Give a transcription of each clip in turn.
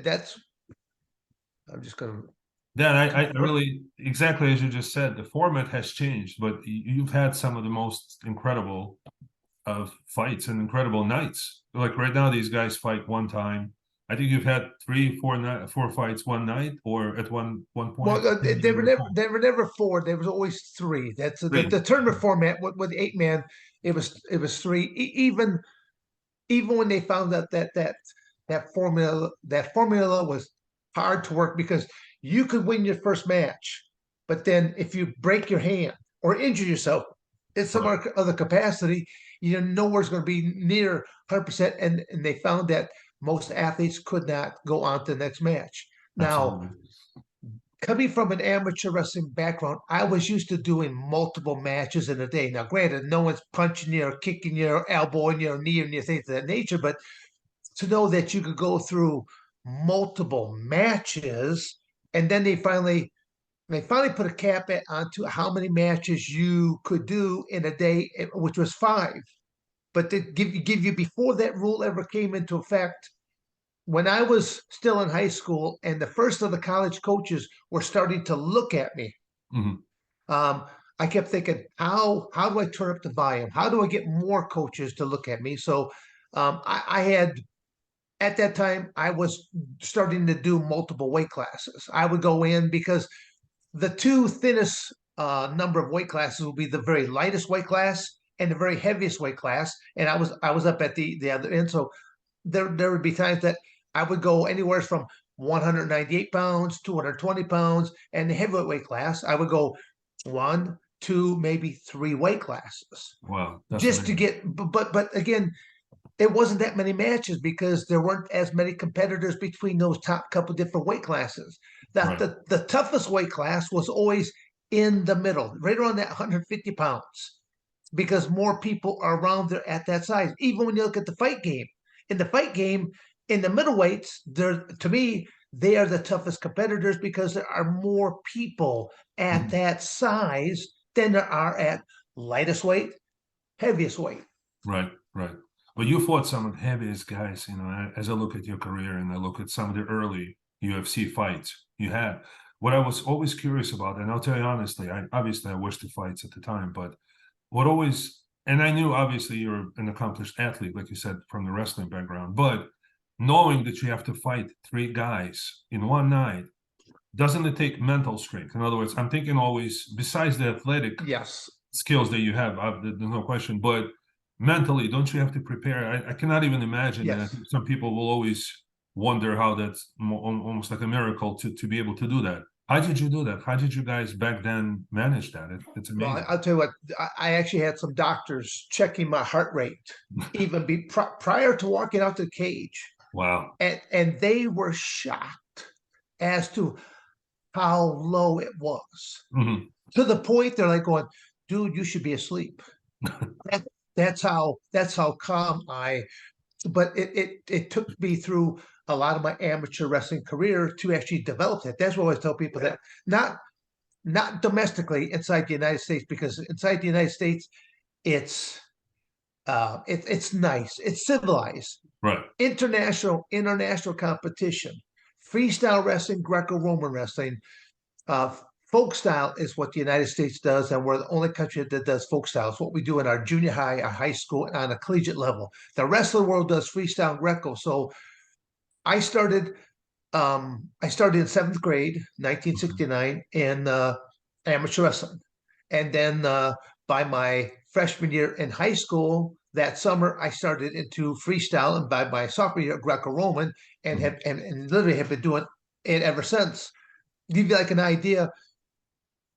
that's I'm just gonna. Yeah, I really, exactly as you just said, the format has changed, but you've had some of the most incredible of fights and incredible nights. Like right now, these guys fight one time. I think you've had four fights one night, or at one point. Well, I don't they even were never recall. they were never four. There was always three. That's the Three. tournament format with the 8 man. It was three. Even when they found out that formula was hard to work because you could win your first match, but then if you break your hand or injure yourself in some Right. other capacity, nowhere's going to be near 100%. And they found that most athletes could not go on to the next match. Now, Absolutely. coming from an amateur wrestling background, I was used to doing multiple matches in a day. Now, granted, no one's punching you or kicking you or elbowing you or kneeing you, things of that nature, but to know that you could go through multiple matches, and then they finally put a cap onto how many matches you could do in a day, which was 5. But to give you before that rule ever came into effect, when I was still in high school, and the first of the college coaches were starting to look at me, Mhm. um, I kept thinking, how do I turn up the volume? How do I get more coaches to look at me? So I had at that time I was starting to do multiple weight classes. I would go in because the two thinnest number of weight classes will be the very lightest weight class and the very heaviest weight class, and I was up at the other end. So there would be times that I would go anywhere from 198 pounds, 220 pounds, and the heavyweight weight class I would go one, two, maybe three weight classes Wow, that's just to amazing. get. But again, it wasn't that many matches because there weren't as many competitors between those top couple different weight classes. That Right. the toughest weight class was always in the middle, right around that 150 pounds, because more people are around there at that size. Even when you look at the fight game, in the fight game, in the middleweights, they're to me they are the toughest competitors because there are more people at Mhm. that size than there are at lightest weight, heaviest weight. Right, right. But you fought some of the heaviest guys, as I look at your career and I look at some of the early UFC fights you had. What I was always curious about, and I'll tell you honestly, I watched the fights at the time, but what always, and I knew obviously you're an accomplished athlete, like you said, from the wrestling background, but knowing that you have to fight three guys in one night, doesn't it take mental strength? In other words, I'm thinking always, besides the athletic Yes. skills that you have, there's no question, but mentally, don't you have to prepare? I cannot even imagine, and I Yes. think some people will always wonder how that's almost like a miracle to be able to do that. How did you do that? How did you guys back then manage that? It's Well, amazing. I'll tell you what, I actually had some doctors checking my heart rate even prior to walking out the cage. Wow. And they were shocked as to how low it was. Mhm. To the point they're like going, dude, you should be asleep. That, that's how calm but it took me through a lot of my amateur wrestling career to actually develop that. That's what I always tell people that not not domestically inside the United States, because inside the United States it's it's nice, it's civilized. Right. International competition, freestyle wrestling, Greco-Roman wrestling, uh, folk style is what the United States does, and we're the only country that does folk style. It's what we do in our junior high, our high school, and on a collegiate level. The rest of the world does freestyle and Greco. So I started I started in seventh grade, Mhm. 1969, in amateur wrestling. And then by my freshman year in high school, that summer, I started into freestyle. And by my sophomore year, Greco Roman, and, Mhm. and literally have been doing it ever since. Give you like an idea,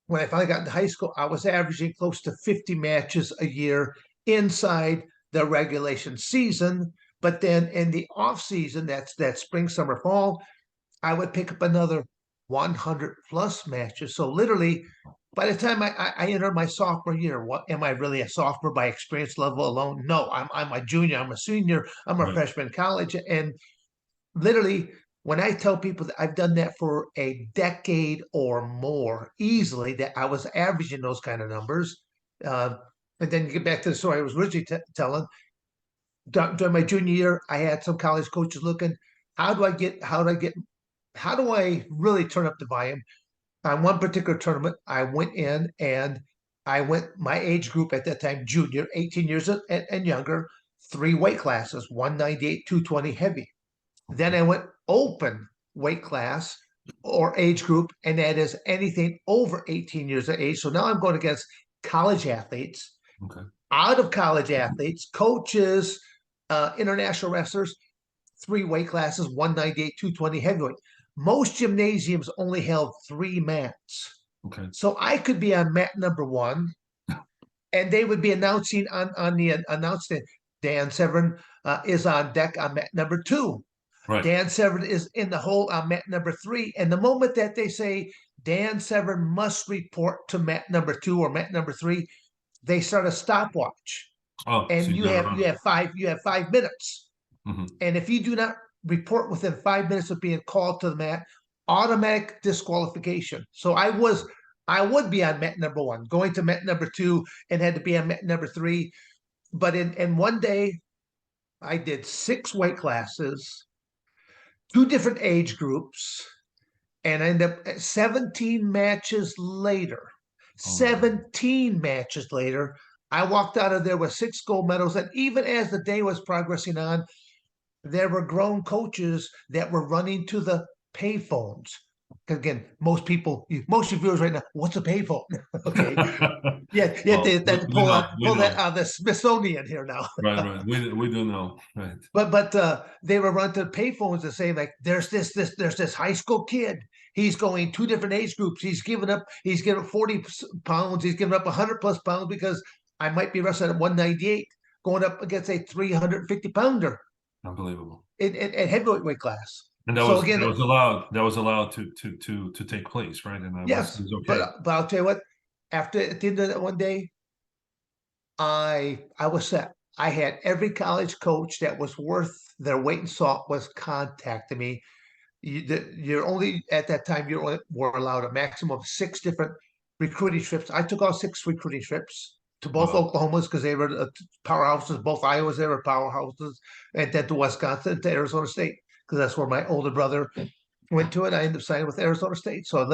when I finally got into high school, I was averaging close to 50 matches a year inside the regulation season. But then in the off season, that's that spring, summer, fall, I would pick up another 100 plus matches. So literally, by the time I enter my sophomore year, what am I really a sophomore by experience level alone? No, I'm a junior, I'm a senior, I'm a Right. freshman in college, and literally, when I tell people that I've done that for a decade or more, easily, that I was averaging those kind of numbers. Uh, and then you get back to the story I was originally telling. During my junior year, I had some college coaches looking. how do I really turn up the volume? On one particular tournament, I went in and my age group at that time, junior, 18 years and younger, three weight classes, 198, 220 heavy. Then I went open weight class or age group, and that is anything over 18 years of age. So now I'm going against college athletes, Okay. out of college athletes, coaches, international wrestlers, three weight classes, 198, 220 heavyweight. Most gymnasiums only held three mats. Okay. So I could be on mat number one, and they would be announcing on the announcement, Dan Severn is on deck on mat number two. Right. Dan Severn is in the hole on mat number three. And the moment that they say Dan Severn must report to mat number two or mat number three, they start a stopwatch. Oh, so And you never run. you have 5 minutes. Hmm. And if you do not report within 5 minutes of being called to the mat, automatic disqualification. So I would be on mat number one, going to mat number two, and had to be on mat number three. But in one day, I did 6 weight classes, 2 different age groups, and I ended up at 17 matches later. Oh my God. 17 matches later, I walked out of there with 6 gold medals. And even as the day was progressing on, there were grown coaches that were running to the payphones. Again, most of your viewers right now, what's a payphone? Okay. Yeah, Well, then we know, we pull that know. out of the Smithsonian here now. Right, right. We do know. Right. But they were running to the payphones and saying like, there's this high school kid. He's going 2 different age groups. He's given up 40 pounds. He's given up 100+ pounds because I might be wrestling at 198, going up against a 350 pounder Unbelievable. in heavyweight weight class. And So that again, was allowed. That was allowed to take place, right? And that yes, was okay. but I'll tell you what. After at the end of that one day, I was set. I had every college coach that was worth their weight in salt was contacting me. You're only at that time were allowed a maximum of 6 different recruiting trips. I took all 6 recruiting trips to both Wow. Oklahomas because they were powerhouses. Both Iowas, they were powerhouses, and then to Wisconsin, to Arizona State because that's where my older brother went to it. I ended up signing with Arizona State. So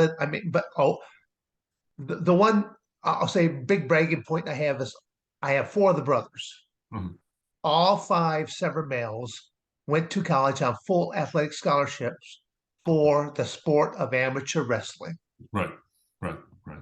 the one I'll say big bragging point I have is I have 4 of the brothers. Mhm. All 5 Severn males went to college on full athletic scholarships for the sport of amateur wrestling. Right, right, right.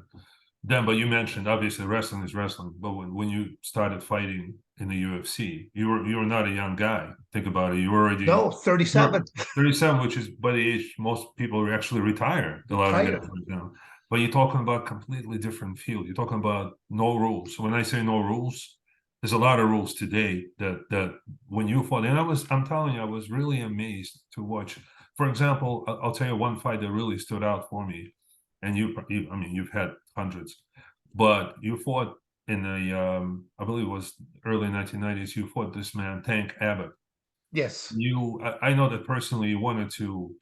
Then, but you mentioned obviously wrestling is wrestling, but when you started fighting in the UFC, you were not a young guy. Think about it. You were already No, 37. 37, which is by the age most people actually retire. A lot of guys Tired. right now. But you're talking about completely different field. You're talking about no rules. When I say no rules, there's a lot of rules today that when you fought, and I'm telling you, I was really amazed to watch. For example, I'll tell you one fight that really stood out for me, and I mean, you've had hundreds, but you fought in the I believe it was early 1990s. You fought this man, Tank Abbott. Yes. I know that personally you wanted to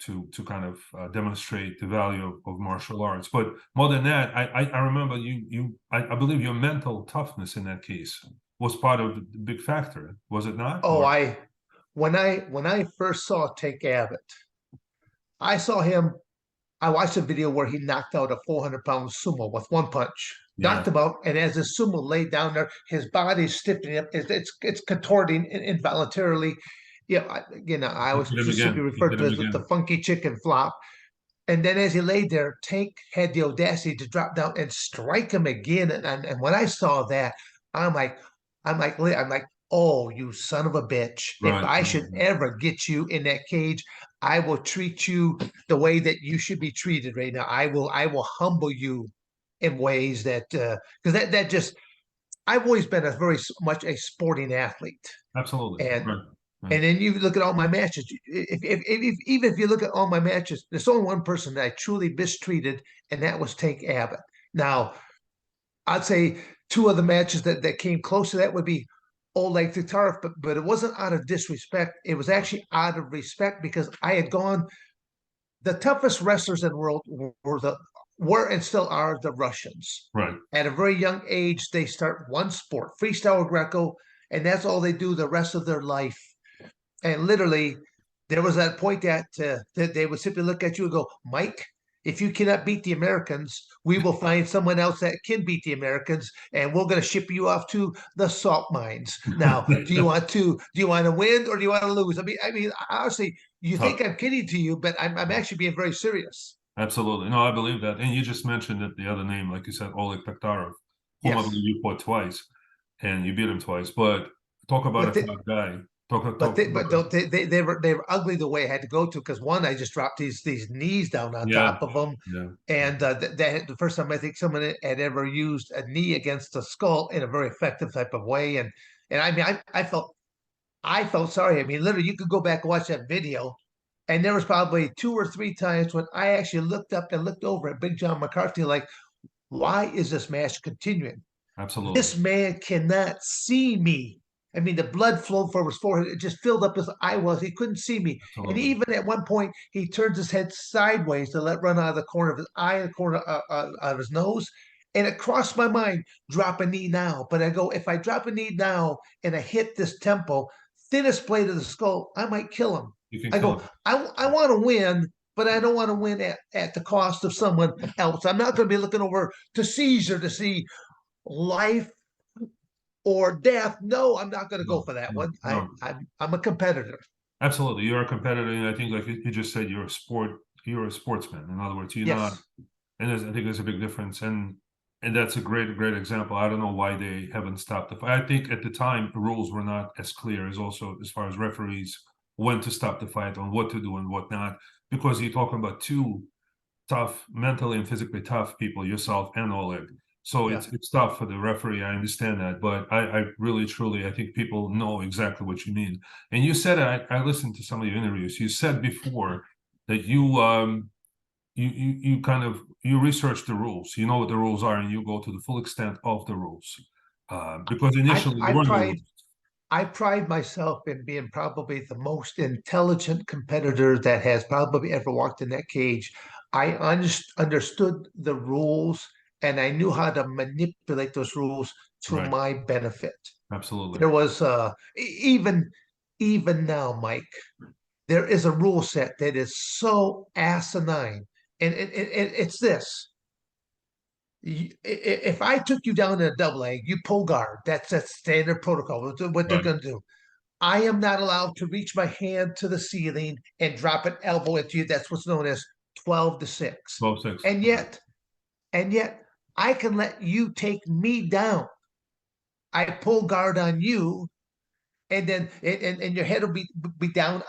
kind of demonstrate the value of martial arts, but more than that, I remember I believe your mental toughness in that case was part of the big factor, was it not? Oh, Or when I first saw Tank Abbott, I saw him. I watched a video where he knocked out a 400-pound sumo with one punch. yeah, Knocked him out, and as the sumo laid down there, his body's stiffening up. It's contorting involuntarily. Yeah, I he always hit him just simply again. He refer hit to him it as the again. funky chicken flop. And then as he laid there, Tank had the audacity to drop down and strike him again. And when I saw that, I'm like, I'm like, oh, you son of a bitch! If Right, I right, should ever get you in that cage, I will treat you the way that you should be treated right now. I will humble you in ways that because that just I've always been a very much a sporting athlete, absolutely, and right, right, and then you look at all my matches. Even if you look at all my matches, there's only one person that I truly mistreated, and that was Tank Abbott. Now, I'd say 2 of the matches that came close to that would be Oleg Taktarov, but it wasn't out of disrespect. It was actually out of respect because I had gone. The toughest wrestlers in the world were and still are the Russians. right. At a very young age, they start one sport, freestyle or Greco, and that's all they do the rest of their life. And literally, there was that point that they would simply look at you and go, Mike, if you cannot beat the Americans, we will find someone else that can beat the Americans, and we're going to ship you off to the salt mines. Now, do you want to win or do you want to lose? I mean, honestly, you think Tough. I'm kidding to you, but I'm actually being very serious. Absolutely. No, I believe that. And you just mentioned that the other name, like you said, Oleg Taktarov, whom I Yes, believe you fought twice and you beat him twice. But talk about a but tough guy. But Talk they about but don't- they were ugly the way I had to go to because one I just dropped these knees down on yeah, top of them, yeah, and that the first time I think someone had ever used a knee against the skull in a very effective type of way, and I mean I felt sorry. I mean literally you could go back and watch that video, and there was probably two or three times when I actually looked up and looked over at Big John McCarthy like, why is this match continuing? absolutely. This man cannot see me. I mean, the blood flowed from his forehead. It just filled up his eyeballs. He couldn't see me. And Absolutely. even at one point, he turns his head sideways to let run out of the corner of his eye and the corner of his nose. And it crossed my mind, drop a knee now. But I go, if I drop a knee now and I hit this temple, thinnest blade of the skull, I might kill him. You can I kill go, him. I want to win, but I don't want to win at the cost of someone else. I'm not going to be looking over to Caesar to see life or death. No, I'm not going to go No, for that no, one. I, no. I'm I'm a competitor. Absolutely. You're a competitor. And I think, like you just said, you're a sportsman. In other words, you're not, Yes, and I think there's a big difference. And that's a great example. I don't know why they haven't stopped the fight. I think at the time the rules were not as clear as also as far as referees when to stop the fight, on what to do and what not, because you're talking about two tough, mentally and physically tough people, yourself and Oleg. So yeah. it's tough for the referee. I understand that, but I really truly I think people know exactly what you mean. And you said I listened to some of your interviews. You said before that you kind of you research the rules. You know what the rules are, and you go to the full extent of the rules. Because I initially I there were no pride rules. I pride myself in being probably the most intelligent competitor that has probably ever walked in that cage. I understood the rules and I knew how to manipulate those rules to Right. my benefit. Absolutely. There was even now, Mike, there is a rule set that is so asinine, and it's this: if I took you down in a double leg, you pull guard. That's standard protocol. What they're Right. going to do. I am not allowed to reach my hand to the ceiling and drop an elbow into you. That's what's known as 12-6. 12-6. And yet, and yet, I can let you take me down. I pull guard on you, and then and your head will be down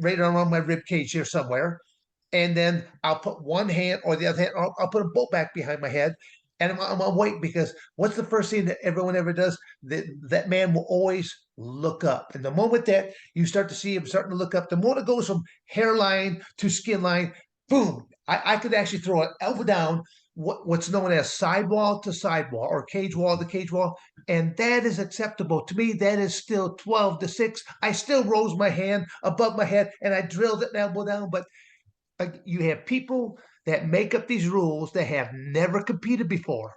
right around my rib cage here somewhere, and then I'll put one hand or the other hand, I'll put a bolt back behind my head, and I'm wait because what's the first thing that everyone ever does? That man will always look up, and the moment that you start to see him starting to look up, the moment it goes from hairline to skin line, boom! I could actually throw an elbow down, what's known as sidewall to sidewall or cage wall to cage wall, and that is acceptable to me. That is still 12-6. I still rose my hand above my head and I drilled it elbow down, but like you have people that make up these rules that have never competed before.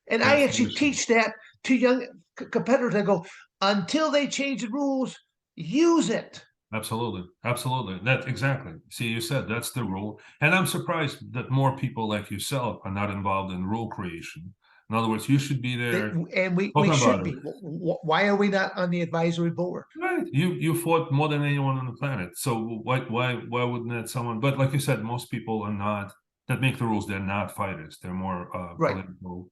And I That's the actually issue. teach that to young competitors. I go, until they change the rules, use it. Absolutely. Absolutely. That exactly. See, you said that's the rule. And I'm surprised that more people like yourself are not involved in rule creation. In other words, you should be there And we talking should about it. be. Why are we not on the advisory board? Right. You fought more than anyone on the planet. So why wouldn't that someone, but like you said, most people are not that make the rules, they're not fighters. They're more Right.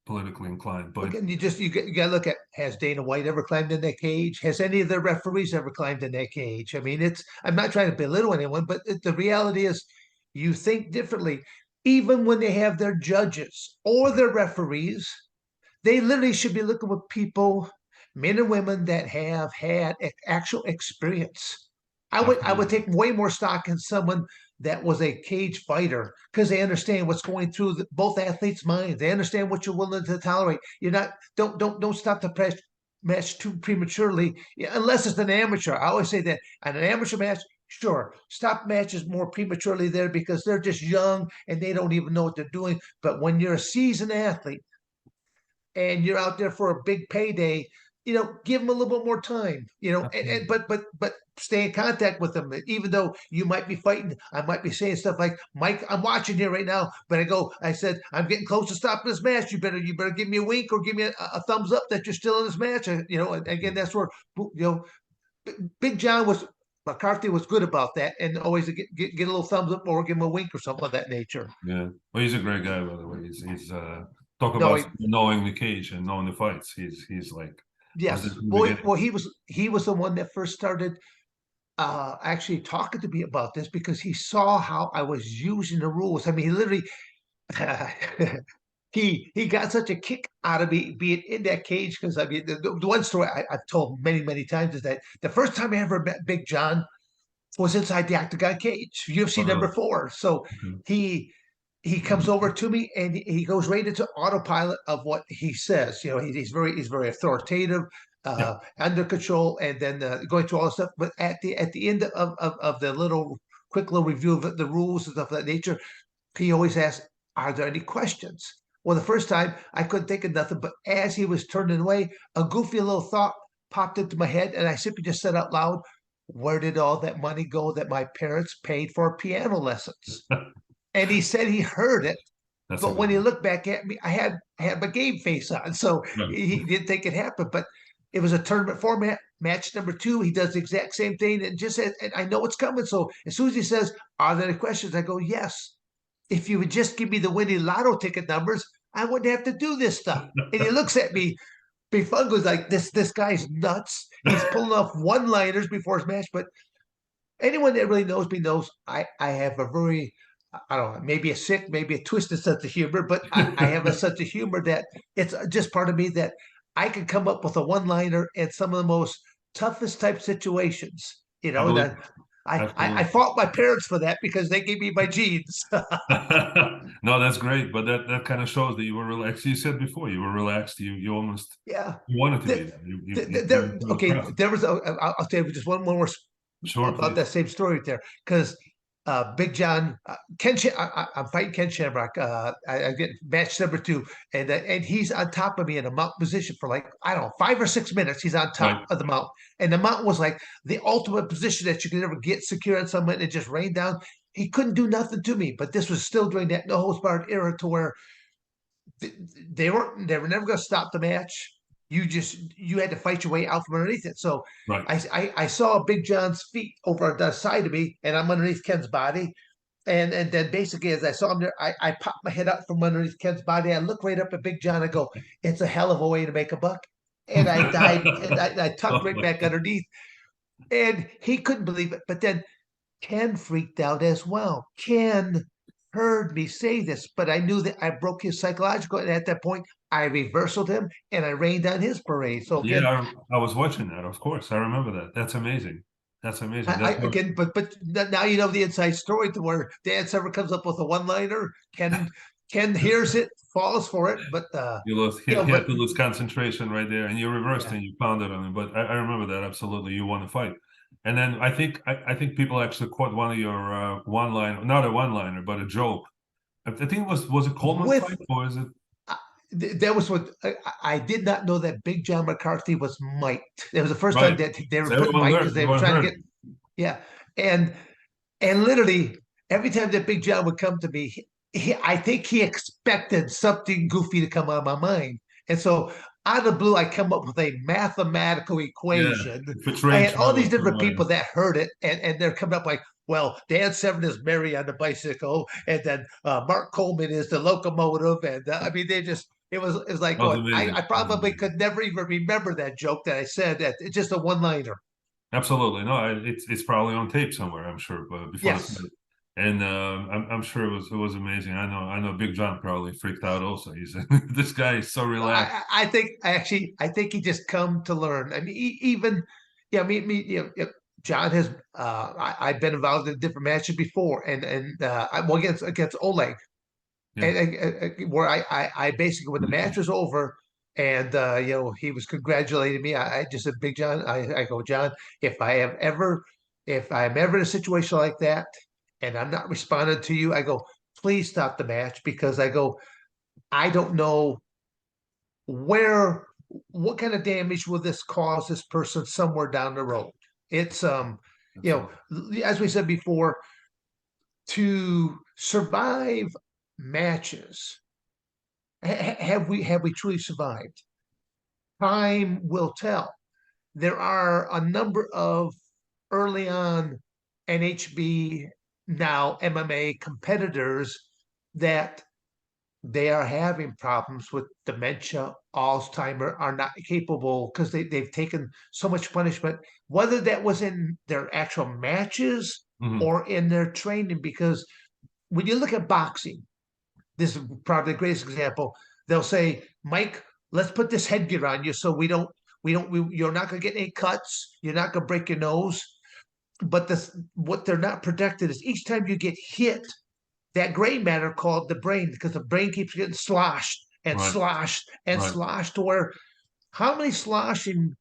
politically inclined. But Again, you got to look at, has Dana White ever climbed in that cage? Has any of the referees ever climbed in that cage? I mean, I'm not trying to belittle anyone, but the reality is you think differently. Even when they have their judges or their referees, they literally should be looking with people, men and women that have had actual experience. I would absolutely. take way more stock in someone that was a cage fighter because they understand what's going through both athletes' minds. They understand what you're willing to tolerate. You're not don't stop the press match too prematurely unless it's an amateur. I always say that on an amateur match, sure, stop matches more prematurely there because they're just young and they don't even know what they're doing. But when you're a seasoned athlete and you're out there for a big payday, give him a little bit more time, and Absolutely. but stay in contact with him. Even though you might be fighting, I might be saying stuff like, Mike, I'm watching here right now, but I said, I'm getting close to stopping this match. You better give me a wink or give me a thumbs up that you're still in this match. And again, that's where, Big John McCarthy was good about that, and always get a little thumbs up or give him a wink or something of that nature. Yeah. Well, he's a great guy, by the way. He's talk No, about knowing the cage and knowing the fights. He's like was there yes. from the Well, beginning. he was the one that first started actually talking to me about this because he saw how I was using the rules. I mean, he literally he got such a kick out of me being in that cage because I mean the one story I've told many times is that the first time I ever met Big John was inside the octagon cage, UFC Oh, really? number 4. So Okay. he he comes over to me and he goes right into autopilot of what he says. He's very authoritative, Yeah. under control, and then going through all the stuff. But at the end of the quick little review of the rules and stuff of that nature, he always asks, "Are there any questions?" Well, the first time I couldn't think of nothing, but as he was turning away, a goofy little thought popped into my head, and I simply just said out loud, "Where did all that money go that my parents paid for piano lessons?" And he said he heard it, That's a but good when he one. looked back at me, I had my game face on, so Right. he didn't think it happened. But it was a tournament format. Match number 2, he does the exact same thing, and just said, and I know it's coming. So as soon as he says, "Are there any questions?" I go, "Yes." If you would just give me the winning lotto ticket numbers, I wouldn't have to do this stuff. And he looks at me, befuddled, like this guy's nuts. He's pulling off one-liners before his match. But anyone that really knows me knows I have a very, I don't know, maybe a sick, maybe a twisted sense of humor, but I have a sense of humor that it's just part of me that I can come up with a one-liner in some of the most toughest type situations. I believe That I absolutely. fought my parents for that because they gave me my genes. No, that's great, but that kind of shows that you were relaxed. You said before you were relaxed. You almost Yeah. you wanted to be The, there. You there, came okay, across. there was I'll tell you just one more Sure, about please. that same story right there because Big John, I'm fighting Ken Shamrock. I get match number 2, and he's on top of me in a mount position for like, I don't know, 5 or 6 minutes. He's on top Right. of the mount, and the mount was like the ultimate position that you could ever get secure on someone and it just rained down. He couldn't do nothing to me, but this was still during that no holds barred era to where they were never going to stop the match. You had to fight your way out from underneath it. So Right. I saw Big John's feet over on the side of me, and I'm underneath Ken's body. And then basically, as I saw him there, I popped my head up from underneath Ken's body. I look right up at Big John. I go, "It's a hell of a way to make a buck." And I died, and I tucked Oh right my back God. underneath. And he couldn't believe it. But then Ken freaked out as well. Ken heard me say this, but I knew that I broke his psychological. And at that point, I reversaled him and I rained on his parade. So Yeah, again, I was watching that. Of course, I remember that. That's amazing. That's amazing. I That's what again, but now you know the inside story to where Dan Sever comes up with a one-liner. Ken hears it, falls for it, but you lost. you know, He had but to lose concentration right there, and you reversed yeah, and you pounded on him. But I remember that absolutely. You won the fight, and then I think people actually caught one of your one line, not a one liner, but a joke. I think was it Coleman with fight or is it uh, that was what I did not know that Big John McCarthy was mic'd. It was the first time right? that they So were putting everyone Mike because learned. they were Everyone trying to get, heard. yeah, and literally every time that Big John would come to me, I think he expected something goofy to come out of my mind. And so out of the blue, I come up with a mathematical Yeah, equation. if a I train had all these travels through different people mine. that heard it, and they're coming up like, well, Dan Severn is Mary on the bicycle, and then Mark Coleman is the locomotive. And I mean, it was like That was going, I amazing. That was probably amazing. could never even remember that joke that I said. That it's just a one liner. Absolutely. No, it's probably on tape somewhere, I'm sure, but before the Yes. fight. And I'm sure it was amazing. I know Big John probably freaked out also. He said this guy is so relaxed. I think he just come to learn. I mean, even yeah, John has I've been involved in different matches before, and well, against Oleg, Yeah. and where I basically when the match was over, and he was congratulating me. I just said, Big John, I go, John, if I'm ever in a situation like that, and I'm not responding to you, I go, please stop the match because I go, I don't know where what kind of damage will this cause this person somewhere down the road? It's you That's right. know, as we said before, to survive matches, have we truly survived? Time will tell. There are a number of early on NHB, now MMA competitors that they are having problems with dementia, Alzheimer, are not capable because they've taken so much punishment, whether that was in their actual matches Mhm. or in their training. Because when you look at boxing, this is probably the greatest example. They'll say, Mike, let's put this headgear on you so you're not going to get any cuts. You're not going to break your nose. But what they're not protected is each time you get hit, that gray matter called the brain, because the brain keeps getting sloshed and Right, sloshed and right, sloshed to where how many sloshing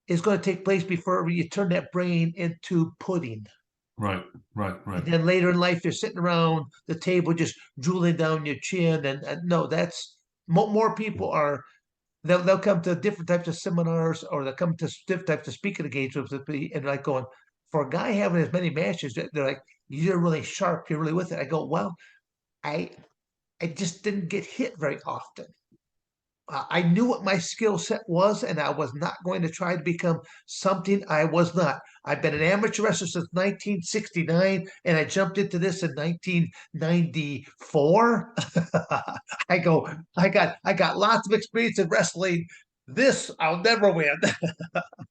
is going to take place before you turn that brain into pudding? right, right, And right. then later in life, you're sitting around the table just drooling down your chin. And no, that's more people are they'll come to different types of seminars or they'll come to different types of speaking engagements with me and like going, for a guy having as many matches, they're like, you're really sharp, you're really with it. I go, well, I I just didn't get hit very often. I knew what my skill set was, and I was not going to try to become something I was not. I've been an amateur wrestler since 1969, and I jumped into this in 1994. I got lots of experience in wrestling. This I'll never win.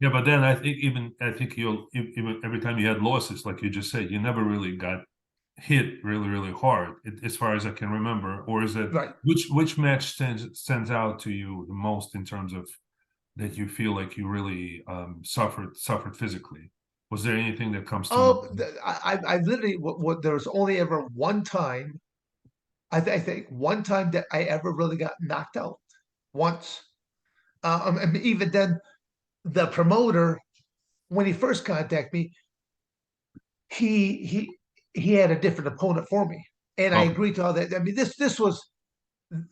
Yeah, but then I think you'll even every time you had losses, like you just said, you never really got hit really really hard, as far as I can remember. Or is it Right. which match stands out to you the most in terms of that you feel like you really suffered physically? Was there anything that comes to Oh, mind? I literally there was only ever one time. I think one time that I ever really got knocked out. Once. And even then, the promoter, when he first contacted me, he he he had a different opponent for me, and I Okay, agreed to all that. I mean, this was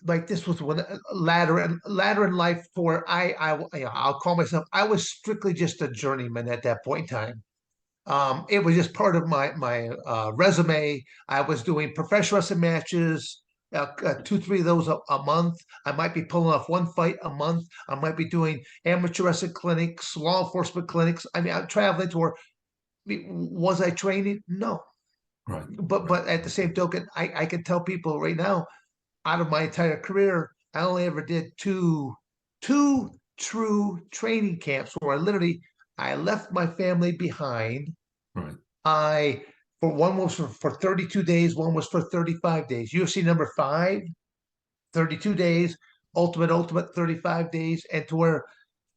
like this was when latter in life for I'll call myself. I was strictly just a journeyman at that point in time. It was just part of my resume. I was doing professional wrestling matches, two, three of those a month. I might be pulling off one fight a month. I might be doing amateur wrestling clinics, law enforcement clinics. I mean, I'm traveling to where, was I training? No. right, right, But at the same token, I can tell people right now, out of my entire career, I only ever did two true training camps where I left my family behind. right. I for one was for 32 days, one was for 35 days. UFC number five, 32 days, ultimate 35 days. And to where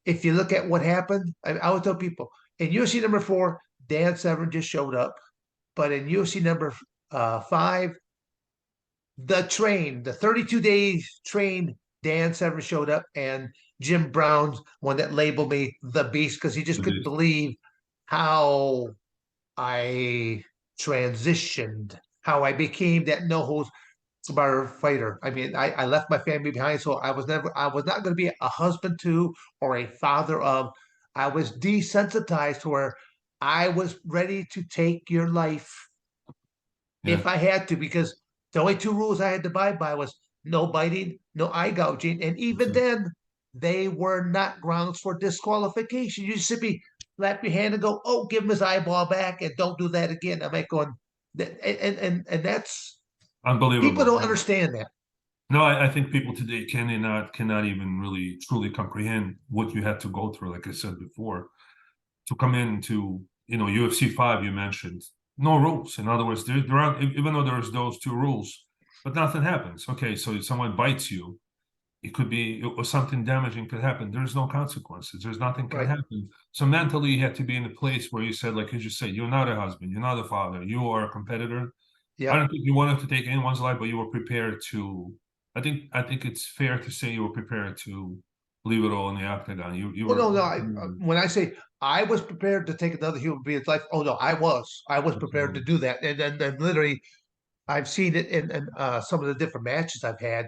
if you look at what happened, I would tell people in UFC number four, Dan Severn just showed up. But in UFC number five, the 32 days train, Dan Severn showed up, and Jim Brown's one that labeled me the beast because he just It couldn't is. believe how I transitioned, how I became that no holds barred fighter. I mean, I left my family behind, so I was not going to be a husband to or a father of. I was desensitized to where I was ready to take your life Yeah. if I had to, because the only two rules I had to abide by was no biting, no eye gouging, and That's even it. then, they were not grounds for disqualification. You just simply slap your hand and go, "Oh, give him his eyeball back, and don't do that again." I'm like going, and that's people Unbelievable. don't understand that. No, I think people today cannot even really truly comprehend what you had to go through, like I said before, to come into, UFC 5 you mentioned. No rules. In other words, there aren't, even though there's those two rules, but nothing happens. Okay, so if someone bites you, it could be, or something damaging could happen. There's no consequences. There's nothing can Right? happen. So mentally, you have to be in a place where you said, like you just said, you're not a husband, you're not a father, you are a competitor. I Yep. don't think you wanted to take anyone's life, but you were prepared to. I think it's fair to say you were prepared to leave it all in the octagon. You Well, were. no, no. When I say I was prepared to take another human being's life, oh no, I was prepared to Absolutely. do that, and then literally, I've seen it in some of the different matches I've had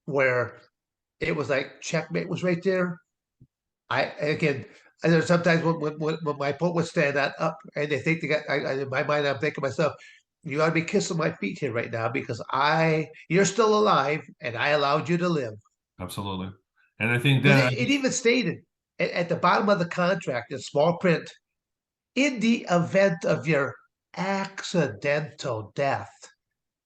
where it was like checkmate was right there. again, I know sometimes when my opponents stand up and they think they got, in my mind, I'm thinking to myself, you ought to be kissing my feet here right now because you're still alive and I allowed you to live. Absolutely. And I think Because that it even stated at the bottom of the contract in small print, in the event of your accidental death.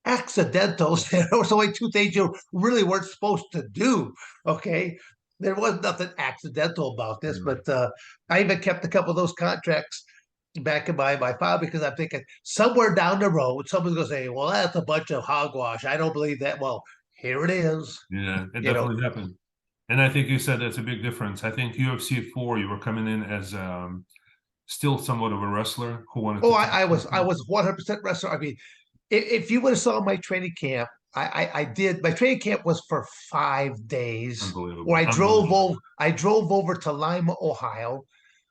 Accidentals, there was only two things you really weren't supposed to do. Okay. There was nothing accidental about this, but I even kept a couple of those contracts back in my file because I'm thinking somewhere down the road, someone's gonna say, well, that's a bunch of hogwash. I don't believe that. Well, here it is. yeah, it You know, definitely happened. And I think you said that's a big difference. I think UFC 4, you were coming in as still somewhat of a wrestler who wanted oh, to take I was 100% wrestler. I mean, if you would have saw my training camp, I did. My training camp was for 5 days, where unbelievable. Unbelievable. I drove over to Lima, Ohio,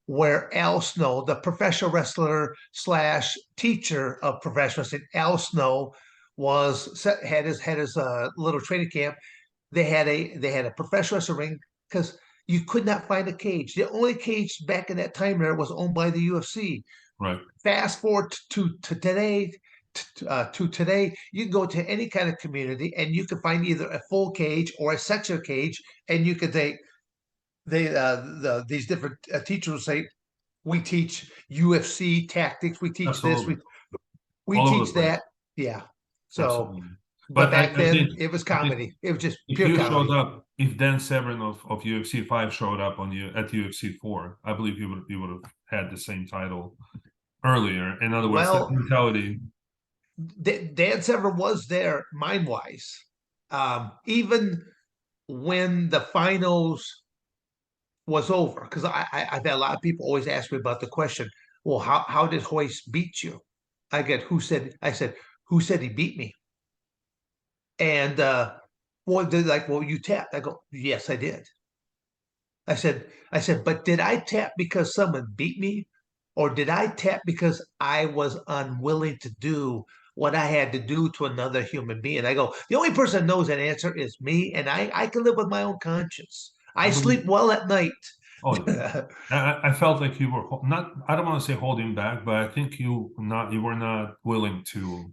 where Al Snow, the professional wrestler slash teacher of professional wrestling, Al Snow had his little training camp. They had a professional wrestling ring because you could not find a cage. The only cage back in that time there was owned by the UFC. Right. Fast forward to today, to today, you can go to any kind of community and you can find either a full cage or a section cage, and you can take these different teachers will say, we teach UFC tactics, we teach this, Absolutely. we All over teach the place. that, yeah. So, Absolutely. but But back I think then it was I think comedy. It was just if pure you showed comedy. up, if Dan Severn of UFC 5 showed up on you at UFC 4, I believe you would have had the same title earlier. In other words, that Well, mentality. Dan Severn was there mind wise. Even when the finals was over, because I've had a lot of people always ask me about the question, well, how did Hoist beat you? I said, who said he beat me? And well, they're like, well, you tapped. I go, yes, I did. I said, but did I tap because someone beat me? Or did I tap because I was unwilling to do what I had to do to another human being? I go, the only person that knows that answer is me, and I can live with my own conscience. I I sleep believe. well at night. Oh, yeah. I felt like you were not. I don't want to say holding back, but I think you were not willing to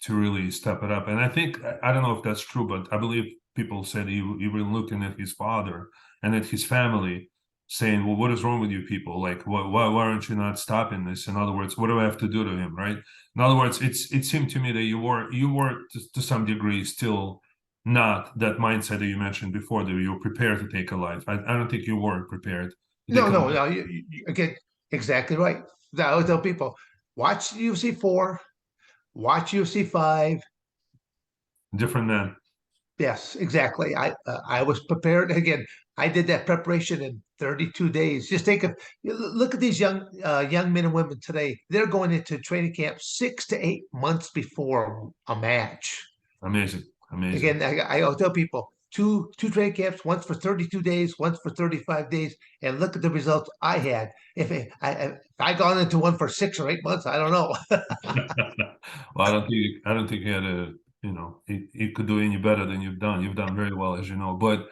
really step it up. And I think I don't know if that's true, but I believe people said you were looking at his father and at his family, saying, "Well, what is wrong with you people? Like, why aren't you not stopping this? In other words, what do I have to do to him?" Right? In other words, it seemed to me that you were to some degree still not that mindset that you mentioned before that you were prepared to take a life. I don't think you were prepared to take No, a no, life. no. Again, exactly right. I always tell people, watch UFC 4, watch UFC 5. Different man. Yes, exactly. I was prepared. Again, I did that preparation in 32 days. Just think of look at these young men and women today. They're going into training camp 6 to 8 months before a match. Amazing. Amazing. Again, I'll tell people two training camps, once for 32 days, once for 35 days, and look at the results I had. If I gone into one for 6 or 8 months, I don't know. Well, I don't think he had a, he could do any better than you've done. You've done very well, as you know. But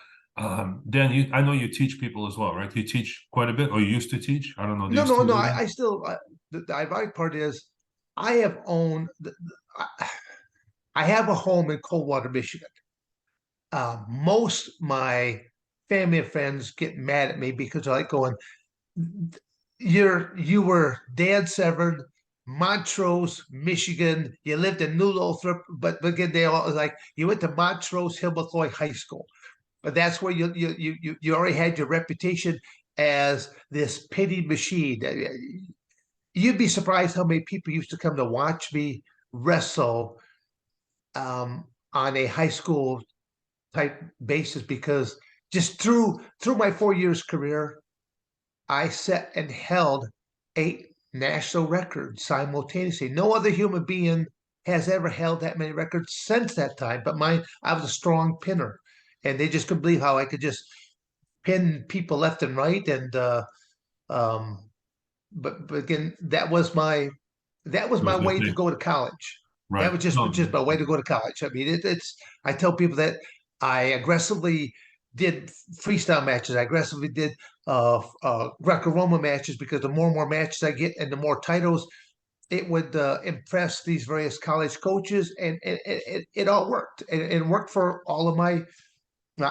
Dan, I know you teach people as well, right? You teach quite a bit, or you used to teach. I don't know. Do you No, no, still no. do that? I still the ironic part is I have owned. I have a home in Coldwater, Michigan. Most my family and friends get mad at me because they're like going, you were Dan Severn, Montrose, Michigan. You lived in New Lothrop, but again, they all like you went to Montrose Hillbethloy High School, but that's where you already had your reputation as this pity machine. You'd be surprised how many people used to come to watch me wrestle on a high school type basis because just through my 4 years career, I set and held 8 national records simultaneously. No other human being has ever held that many records since that time. But mine, I was a strong pinner, and they just couldn't believe how I could just pin people left and right. And um, but again, that was That my was your way to thing, go to college. That right? was No, just my way to go to college. I mean, it's I tell people that I aggressively did freestyle matches. I aggressively did Greco-Roman matches because the more and more matches I get and the more titles, it would impress these various college coaches, and it all worked. And it worked for all of my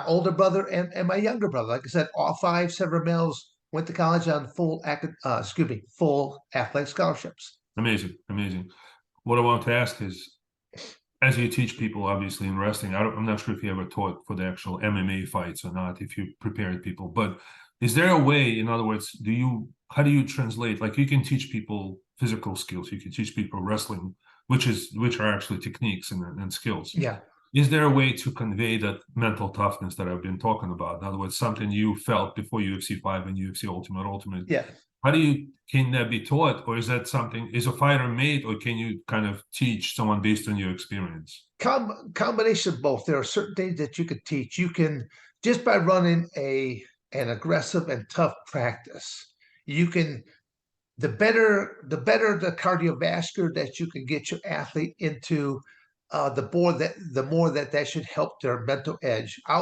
older brother and my younger brother. Like I said, all five Severn males went to college on full athletic scholarships. Amazing, amazing. What I want to ask is, as you teach people, obviously in wrestling, I'm not sure if you ever taught for the actual MMA fights or not, if you prepared people, but is there a way, in other words, how do you translate? Like you can teach people physical skills, you can teach people wrestling, which are actually techniques and skills. Yeah. Is there a way to convey that mental toughness that I've been talking about? In other words, something you felt before UFC 5 and UFC Ultimate. Yeah. Can that be taught, or is that something, is a fighter made, or can you kind of teach someone based on your experience? Combination of both. There are certain things that you can teach. You can, just by running an aggressive and tough practice, you can, the better the cardiovascular that you can get your athlete into, the more that should help their mental edge. I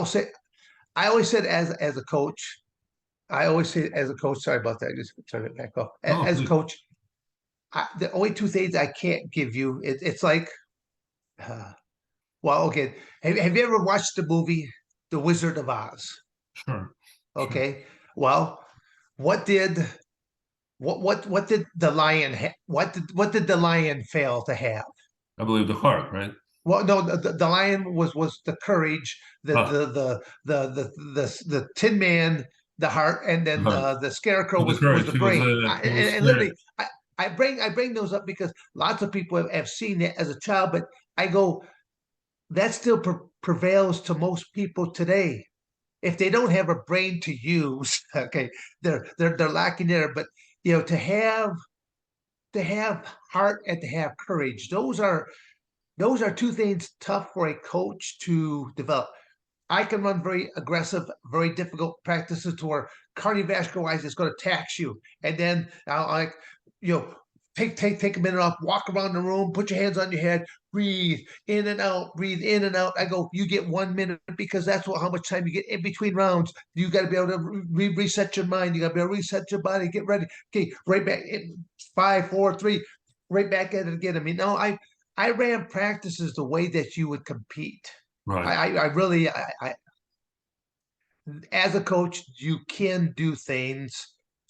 always said as a coach, sorry about that. Just turn it back off. Oh, As a please. coach, the only two things I can't give you, it's like, uh, well, okay. Have you ever watched the movie The Wizard of Oz? Sure, sure. Okay. Well, what did what did the lion what did the lion fail to have? I believe the heart, right? Well, no, the lion was the courage, Ah, the Tin Man, the heart, and the then heart. the scarecrow With the was the courage, brain. he was And literally, scared. I bring those up because lots of people have seen it as a child, but I go, that still prevails to most people today. If they don't have a brain to use, okay, they're lacking there. But to have heart and to have courage, those are two things tough for a coach to develop. I can run very aggressive, very difficult practices to where cardiovascular wise it's going to tax you. And then I'll like, you know, take a minute off, walk around the room, put your hands on your head, breathe in and out, breathe in and out. I go, you get 1 minute because that's how much time you get in between rounds. You got to be able to reset your mind. You got to be able to reset your body, get ready. Okay, right back in 5, 4, 3, right back at it again. I mean, no, I ran practices the way that you would compete. Right. I really, as a coach, you can do things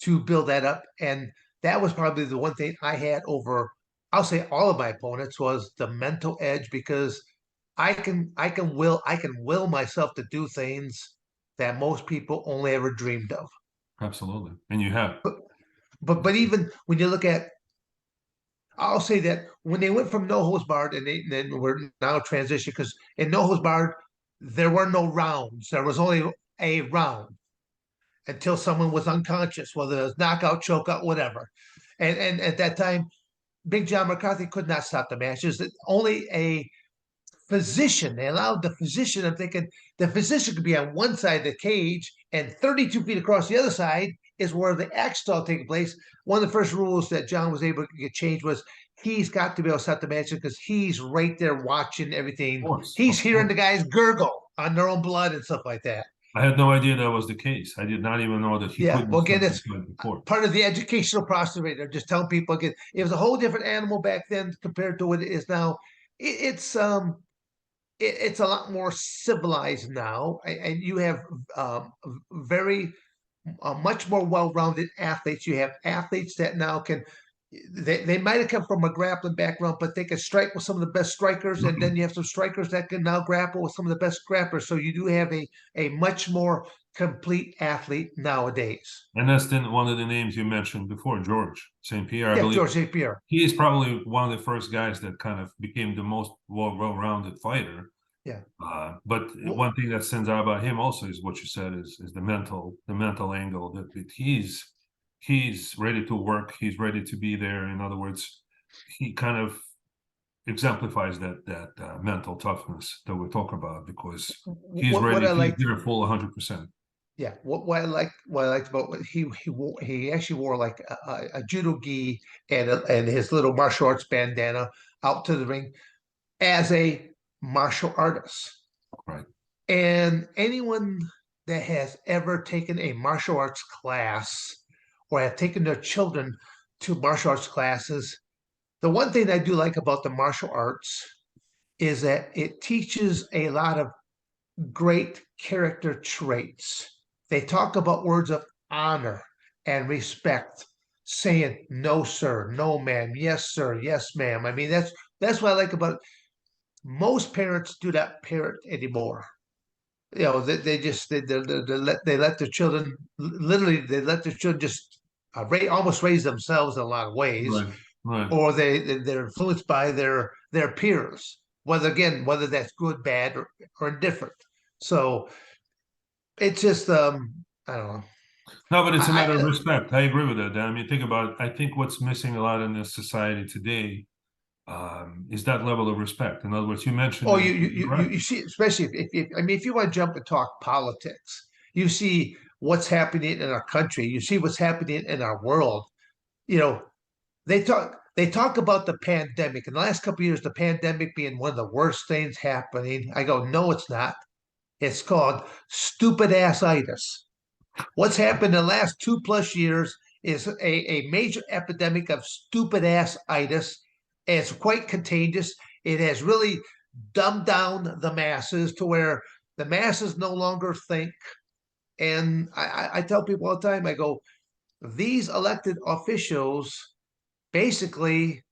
to build that up. And that was probably the one thing I had over, I'll say all of my opponents, was the mental edge because I can will myself to do things that most people only ever dreamed of. Absolutely. And you have. But even when you look at, I'll say that when they went from no holds barred and then we're now transitioning because in no holds barred there were no rounds. There was only a round until someone was unconscious, whether it was knockout, chokeout, whatever. And at that time, Big John McCarthy could not stop the matches. Only a physician. They allowed the physician. I'm thinking the physician could be on one side of the cage and 32 feet across the other side is where the action all taking place. One of the first rules that John was able to get changed was he's got to be able to stop the match because he's right there watching everything. He's Of hearing course. the guys gurgle on their own blood and stuff like that. I had no idea that was the case. I did not even know that he Yeah. couldn't Well, again, stop the it's fight before. part of the educational process right there. Just telling people again, it was a whole different animal back then compared to what it is now. It's a lot more civilized now, and you have very much more well-rounded athletes. You have athletes that now can. They might have come from a grappling background, but they can strike with some of the best strikers, and then you have some strikers that can now grapple with some of the best grapplers. So you do have a much more complete athlete nowadays. And that's then one of the names you mentioned before, George St. Pierre. I Yeah, believe George St. Pierre. he is probably one of the first guys that kind of became the most well-rounded fighter. Yeah. But Well, one thing that stands out about him also is what you said is the mental angle that he's ready to work. He's ready to be there. In other words, he kind of exemplifies that mental toughness that we're talking about because he's what ready. I He's liked, there full 100%. yeah, what I liked about what he actually wore like a judo gi and his little martial arts bandana out to the ring as a martial artist. Right. And anyone that has ever taken a martial arts class or have taken their children to martial arts classes, the one thing I do like about the martial arts is that it teaches a lot of great character traits. They talk about words of honor and respect, saying no sir, no ma'am, yes sir, yes ma'am. I mean that's what I like about it. Most parents do not parent anymore. You know, they just they let their children literally they let their children just almost raise themselves in a lot of ways, Right, right. or they're influenced by their peers, whether that's good, bad, or indifferent. So it's just I don't know. No, but it's a matter of I respect. I agree with that, Dan. I mean, think about it. I think what's missing a lot in this society today is that level of respect. In other words, you mentioned oh it, right? you see, especially if I mean if you want to jump and talk politics, you see what's happening in our country, you see what's happening in our world. You know, they talk about the pandemic. In the last couple of years, the pandemic being one of the worst things happening. I go, no, it's not. It's called stupid ass itis. What's happened in the last 2+ years is a major epidemic of stupid ass itis. It's quite contagious. It has really dumbed down the masses to where the masses no longer think. And I tell people all the time, I go, these elected officials basically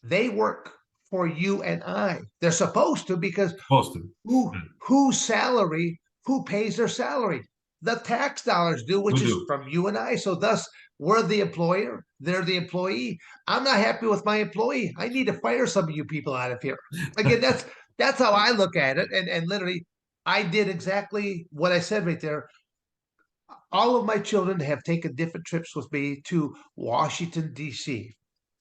they work for you and I. They're supposed to because Supposed to. who Yeah, whose salary, who pays their salary? The tax dollars do, we which is do. from you and I. So thus we're the employer, they're the employee. I'm not happy with my employee. I need to fire some of you people out of here. Again, that's how I look at it. And literally I did exactly what I said right there. All of my children have taken different trips with me to Washington, D.C.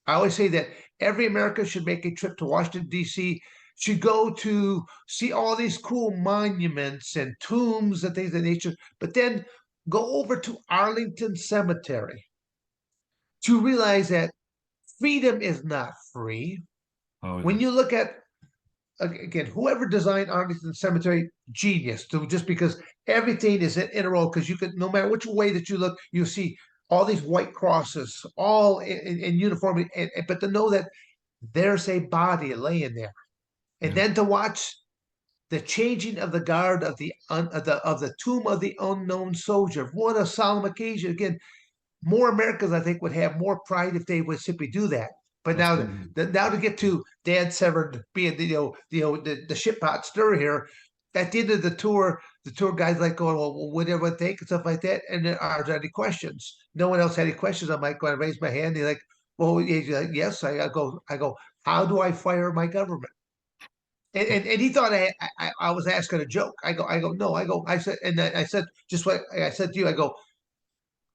I always say that every American should make a trip to Washington, D.C., should go to see all these cool monuments and tombs and things of nature, but then go over to Arlington Cemetery to realize that freedom is not free. Oh, yeah. When you look at, again, whoever designed Arlington Cemetery, genius, to just because everything is in a row, because you can, no matter which way that you look, you see all these white crosses, all in uniformity, but to know that there's a body laying there, and Yeah. then to watch the changing of the guard of the tomb of the unknown soldier. What a solemn occasion! Again, more Americans, I think, would have more pride if they would simply do that. But now, Absolutely. now to get to Dan Severn being the shit pot stir here, at the end of the tour guide's like going, well, whatever it take and stuff like that. And then, are there any questions? No one else had any questions. I'm like, going to raise my hand. He's like, well, he's like, yes. I go, how do I fire my government? And he thought I was asking a joke. I go, no. I said, and I said, just what I said to you. I go,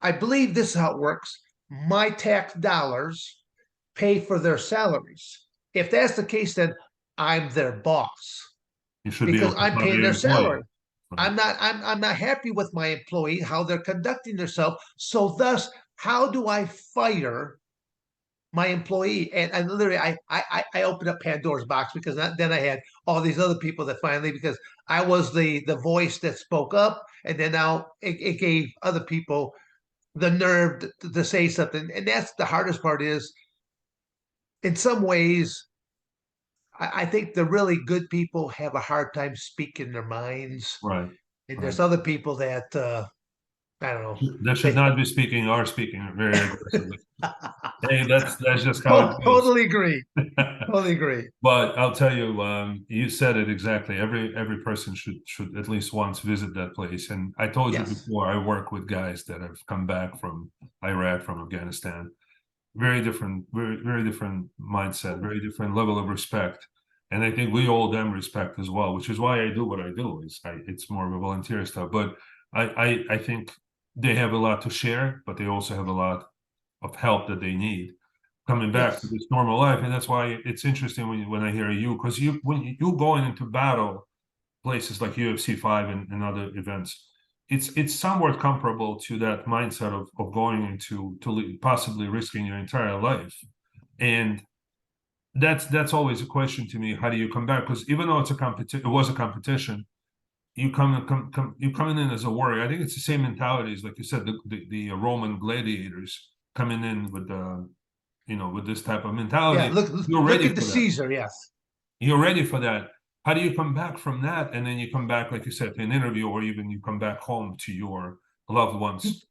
I believe this is how it works. My tax dollars pay for their salaries. If that's the case, then I'm their boss You should be because able to I'm fire paying your their salary. employee. Right. I'm not happy with my employee, how they're conducting themselves. So thus, how do I fire my employee? And literally I opened up Pandora's box because then I had all these other people that finally, because I was the voice that spoke up, and then now it gave other people the nerve to say something. And that's the hardest part is in some ways, I think the really good people have a hard time speaking their minds. Right. And Right. there's other people that I don't know. That should They not be speaking or speaking very aggressively. Hey, that's just how it goes. totally agree. Totally agree. But I'll tell you, you said it exactly. Every person should at least once visit that place. And I told you Yes. before, I work with guys that have come back from Iraq, from Afghanistan. Very different, very different mindset, very different level of respect. And I think we owe them respect as well, which is why I do what I do. It's more of a volunteer stuff. But I think they have a lot to share, but they also have a lot of help that they need coming back to Yes. this normal life. And that's why it's interesting when I hear you, because when you going into battle places like UFC 5 and other events, it's somewhat comparable to that mindset of going into possibly risking your entire life. And that's always a question to me. How do you come back? Because even though it was a competition, you you coming in as a warrior. I think it's the same mentality as, like you said, the Roman gladiators coming in with the, with this type of Yeah, mentality. You're look ready at the for that. Caesar. Yes. You're ready for that. How do you come back from that, and then you come back, like you said, to an interview, or even you come back home to your loved ones?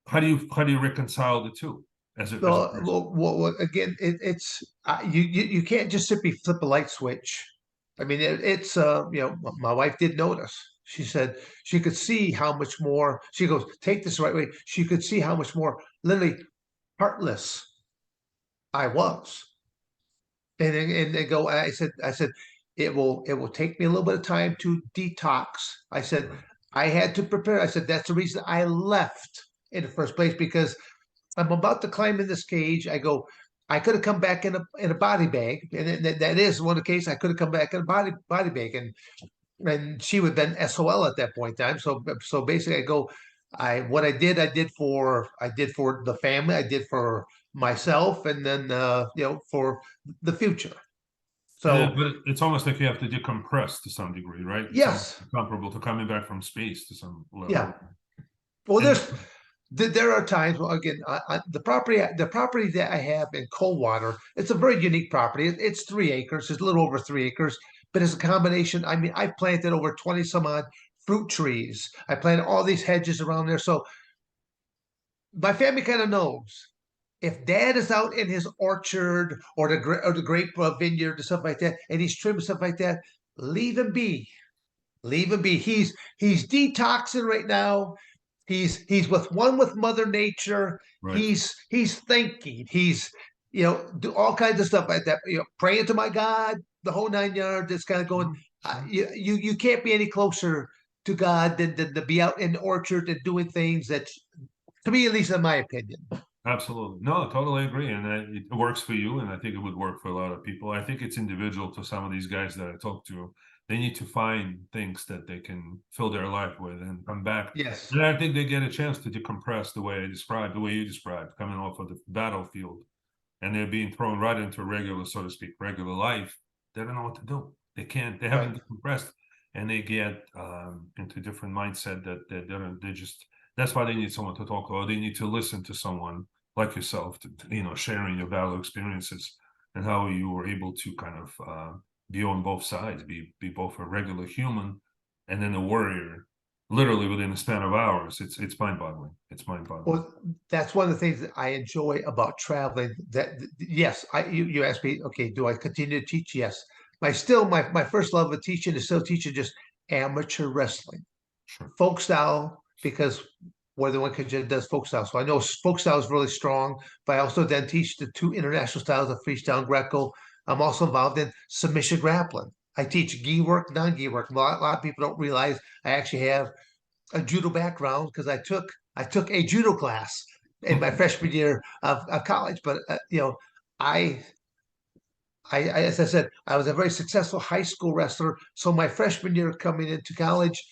How do you reconcile the two as a person? Again, it's you can't just simply flip a light switch. I mean, it's my wife did notice. She said she could see how much more. She goes, take this the right way. She could see how much more literally heartless I was. And they go. I said, it will take me a little bit of time to detox. I said Right. I had to prepare. I said that's the reason I left in the first place because I'm about to climb in this cage. I go, I could have come back in a body bag, and that is one of the cases. I could have come back in a body bag, and she would have been SOL at that point in time. So basically, I go, what I did for the family, I did for myself, and then for the future. And then, So but it's almost like you have to decompress to some degree, right? It's almost yes, comparable to coming back from space to some yeah. level. Well, And there are times. Well, again, the property that I have in Coldwater, it's a very unique property. It's 3 acres. It's a little over 3 acres, but it's a combination. I mean, I planted over 20 some odd fruit trees. I planted all these hedges around there. So my family kind of knows if Dad is out in his orchard or the grape vineyard and stuff like that, and he's trimming stuff like that, leave him be. Leave him be. He's detoxing right now. He's with Mother Nature. right. He's thinking. He's do all kinds of stuff like that. Praying to my God, the whole 9 yards. It's kind of going. Mhm. Sure. You can't be any closer to God than to be out in the orchard and doing things that, to me at least, in my opinion. Absolutely. No, I totally agree. And it works for you. And I think it would work for a lot of people. I think it's individual to some of these guys that I talk to. They need to find things that they can fill their life with and come back. Yes. And I think they get a chance to decompress the way the way you described, coming off of the battlefield, and they're being thrown right into regular, so to speak, regular life. They don't know what to do. They can't. They Right. haven't decompressed, and they get into a different mindset that they just. That's why they need someone to talk to, or they need to listen to someone like yourself, sharing your battle experiences and how you were able to kind of be on both sides, be both a regular human and then a warrior, literally within a span of hours. It's mind boggling. It's mind boggling. Well, that's one of the things that I enjoy about traveling. Yes, you asked me, okay, do I continue to teach? Yes. My first love of teaching is still teaching just amateur wrestling, Sure. folk style, because we're the one that does folk style. So I know folk style is really strong, but I also then teach the two international styles of freestyle and Greco. I'm also involved in submission grappling. I teach gi work, non-gi work. A lot of people don't realize I actually have a judo background because I took a judo class in my freshman year of college. But I, as I said, I was a very successful high school wrestler. So my freshman year coming into college,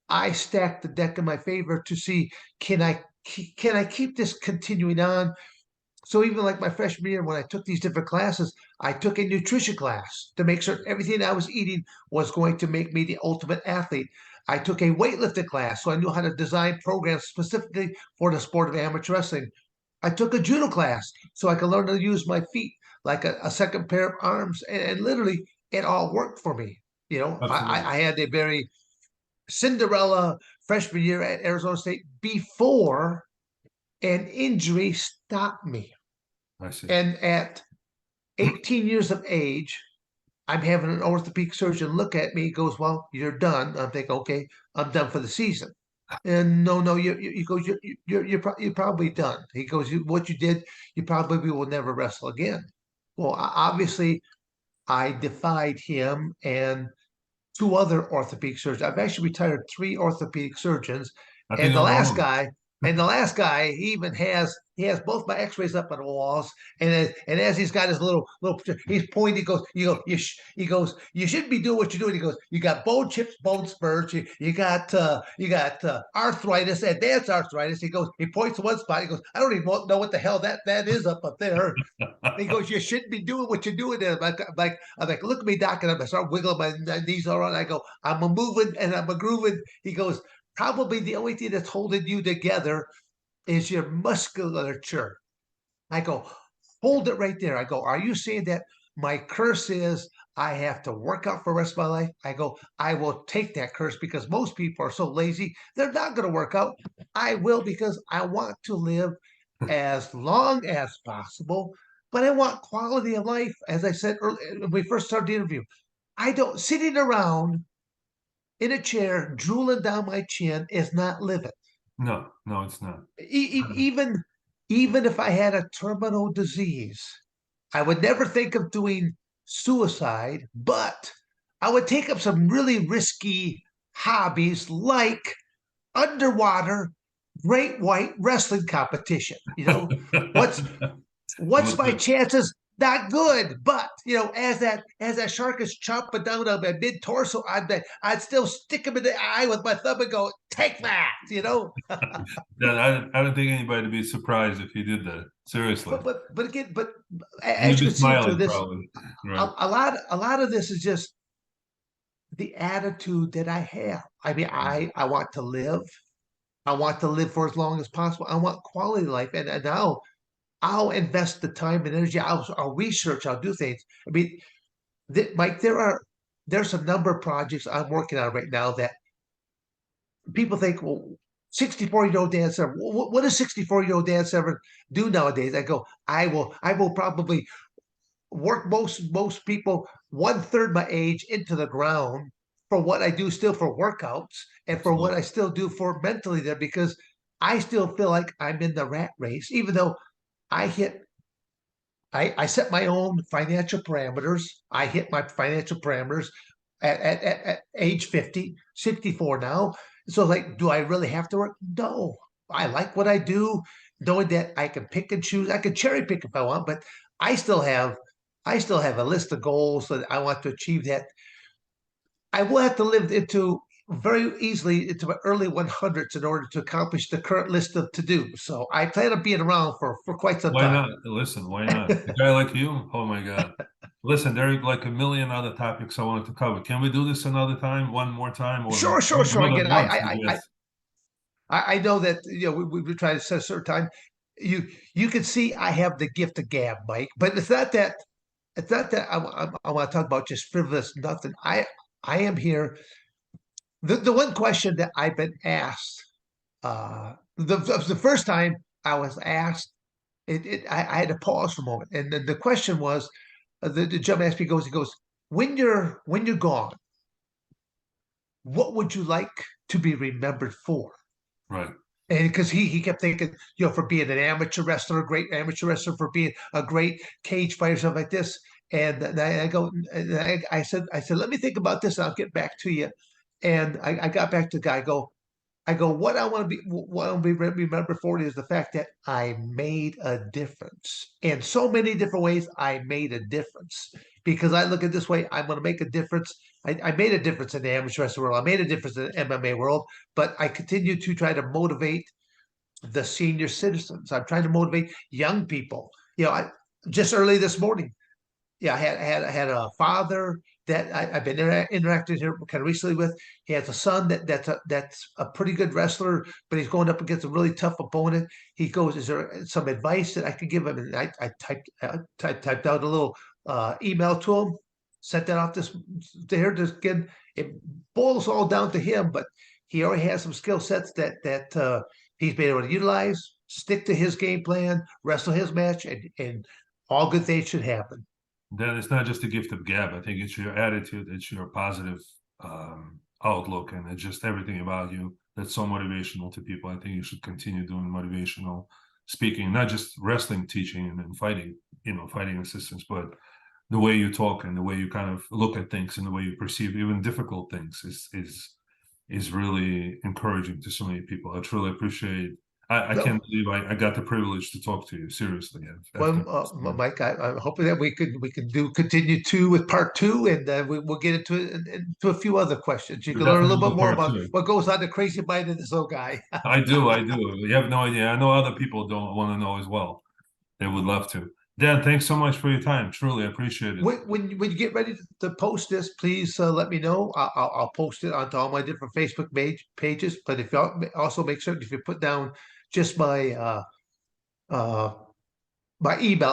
I stacked the deck in my favor to see can I keep this continuing on. So even like my freshman year, when I took these different classes, I took a nutrition class to make sure everything I was eating was going to make me the ultimate athlete. I took a weightlifting class, so I knew how to design programs specifically for the sport of amateur wrestling. I took a judo class, so I could learn to use my feet like a second pair of arms, and literally it all worked for me. Absolutely. I had a very Cinderella freshman year at Arizona State before an injury stopped me. I see. And at 18 years of age, I'm having an orthopedic surgeon look at me. He goes, "Well, you're done." I'm thinking, "Okay, I'm done for the season." And no, no, you go, you're probably done. He goes, "What you did, you probably will never wrestle again." Well, obviously, I defied him and two other orthopedic surgeons. I've actually retired three orthopedic surgeons, I think and the I'm last wrong. guy, And the last guy, he has both my X-rays up on the walls, and as he's got his little he's pointing. He goes, he goes, you shouldn't be doing what you're doing. He goes, you got bone chips, bone spurs, you got arthritis, advanced arthritis. He goes, he points to one spot. He goes, I don't even know what the hell that is up there. He goes, you shouldn't be doing what you're doing. And I'm like, look at me, doc, and I start wiggling my knees all around. I go, I'm a moving and I'm a grooving. He goes, probably the only thing that's holding you together is your musculature. I go, hold it right there. I go, are you saying that my curse is I have to work out for the rest of my life? I go, I will take that curse because most people are so lazy, they're not going to work out. I will because I want to live as long as possible, but I want quality of life. As I said earlier, when we first started the interview, I don't, sitting around in a chair, drooling down my chin is not living. No, no, it's not. Even even if I had a terminal disease, I would never think of doing suicide, but I would take up some really risky hobbies like underwater great white wrestling competition. What's what's my chances? Not good, but as that shark is chomping down on my mid torso, I'd still stick him in the eye with my thumb and go, "Take that," I don't think anybody would be surprised if you did that. Seriously. But again, You'd as you be can see through smiling this, probably. Right. a lot of this is just the attitude that I have. I mean, I want to live. I want to live for as long as possible. I want quality life, and now I'll invest the time and energy. I'll research. I'll do things. I mean, Mike, there's a number of projects I'm working on right now that people think, well, 64-year-old Dan Severn. What does 64-year-old Dan Severn do nowadays? I will probably work most people 1/3 my age into the ground for what I do still for workouts and for what Absolutely. I still do for mentally there because I still feel like I'm in the rat race, even though I hit I set my own financial parameters. I hit my financial parameters at age 50, 64 now. So like, do I really have to work? No. I like what I do, knowing that I can pick and choose. I can cherry pick if I want, but I still have I still have a list of goals that I want to achieve that I will have to live into very easily into my early 100s in order to accomplish the current list of to do. So I plan on being around for quite some Why time. not? Listen, why not? A guy like you? Oh my God. Listen, there are like a million other topics I wanted to cover. Can we do this another time, one more time, or Sure. more Again, than once, I guess? I know that we try to set a certain time. You can see I have the gift of gab, Mike, but it's not that I want to talk about just frivolous nothing. I am here. The one question that I've been asked, the first time I was asked, I had to pause for a moment, and the question was, the gentleman asked me, he goes, when you're gone, what would you like to be remembered for? Right. And because he kept thinking, for being an amateur wrestler, a great amateur wrestler, for being a great cage fighter, stuff like this. And I go, and I said, let me think about this. And I'll get back to you. And I got back to the guy. I go, what I want to be remembered for is the fact that I made a difference in so many different ways. I made a difference because I look at it this way. I'm going to make a difference. I made a difference in the amateur wrestling world. I made a difference in the MMA world, but I continue to try to motivate the senior citizens. I'm trying to motivate young people. Just early this morning, yeah, I had a father that I've been interacting here kind of recently with. He has a son that's a pretty good wrestler, but he's going up against a really tough opponent. He goes, "Is there some advice that I could give him?" And I typed out a little email to him, sent that off this there. Just again, it boils all down to him, but he already has some skill sets that he's been able to utilize. Stick to his game plan, wrestle his match, and all good things should happen. Then it's not just a gift of gab. I think it's your attitude, it's your positive outlook, and it's just everything about you that's so motivational to people. I think you should continue doing motivational speaking, not just wrestling teaching and fighting, fighting assistance, but the way you talk and the way you kind of look at things and the way you perceive even difficult things is really encouraging to so many people. I truly appreciate I No. can't believe I got the privilege to talk to you. Seriously, after Well, Mike, I'm hoping that we can continue with part two, and we'll get into a few other questions. You we can learn a definitely little do bit more part about two. what goes on the crazy mind of this little guy. I do. You have no idea. I know other people don't want to know as well. They would love to. Dan, thanks so much for your time. Truly appreciate it. When you get ready to post this, please let me know. I'll post it onto all my different Facebook pages. But if you also make certain if you put down just my my email